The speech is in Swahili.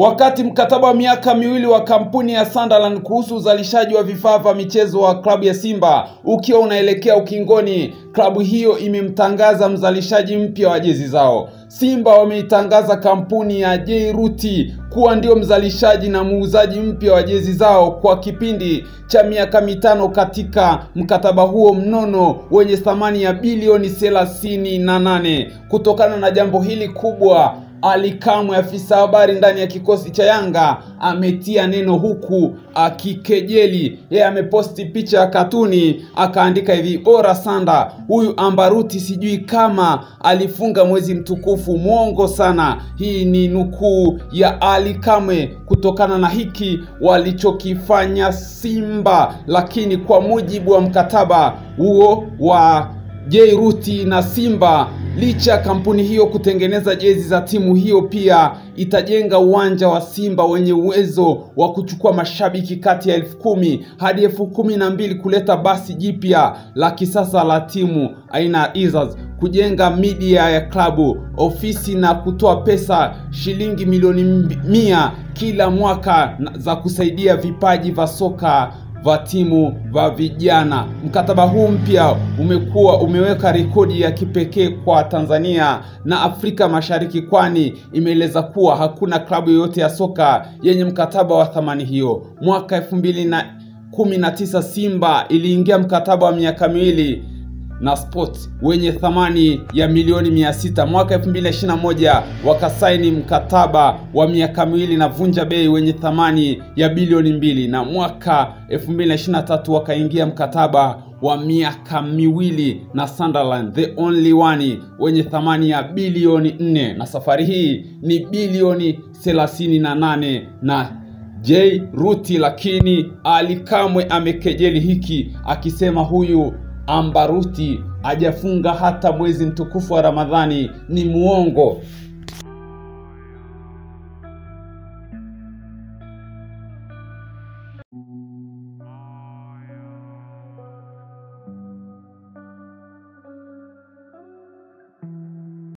Wakati mkataba wa miaka miwili wa kampuni ya Sunderland kuhusu uzalishaji wa vifaa vya michezo wa klabu ya Simba ukiwa unaelekea ukingoni, klabu hiyo imemtangaza mzalishaji mpya wa jezi zao. Simba wameitangaza kampuni ya J-Root kuwa ndio mzalishaji na muuzaji mpya wa jezi zao kwa kipindi cha miaka 5 katika mkataba huo mnono wenye thamani ya bilioni 38. Kutokana na jambo hili kubwa, Ali Kamwe, afisa habari ndani ya kikosi cha Yanga, ametia neno huku akikejeli. Yeye ameposti picha ya katuni akaandika hivi: "Ora Sanda, huyu Ambaruti sijui kama alifunga mwezi mtukufu, mwongo sana." Hii ni nukuu ya Ali Kamwe kutokana na hiki walichokifanya Simba. Lakini kwa mujibu wa mkataba huo wa J-Root na Simba, licha kampuni hiyo kutengeneza jezi za timu hiyo, pia itajenga uwanja wa Simba wenye uwezo wa kuchukua mashabiki kati ya 10,000 hadi 12,000, kuleta basi jipya la kisasa la timu aina ya Izaz, kujenga media ya klabu, ofisi na kutoa pesa shilingi milioni 100 kila mwaka za kusaidia vipaji vya soka va timu va vijana. Mkataba huu mpya umeweka rekodi ya kipekee kwa Tanzania na Afrika Mashariki, kwani imeeleza kuwa hakuna klabu yoyote ya soka yenye mkataba wa thamani hiyo. Mwaka 2019 Simba iliingia mkataba wa miaka miwili na Sport wenye thamani ya milioni 600. Mwaka 2021 wakasaini mkataba wa miaka miwili na Vunja Bei wenye thamani ya bilioni 2, na mwaka 2023 wakaingia mkataba wa miaka miwili na Sunderland the only one wenye thamani ya bilioni 4, na safari hii ni bilioni 38 na J-Root. Lakini Ali Kamwe amekejeli hiki akisema huyu Ambaruti hajafunga hata mwezi mtukufu wa Ramadhani, ni muongo.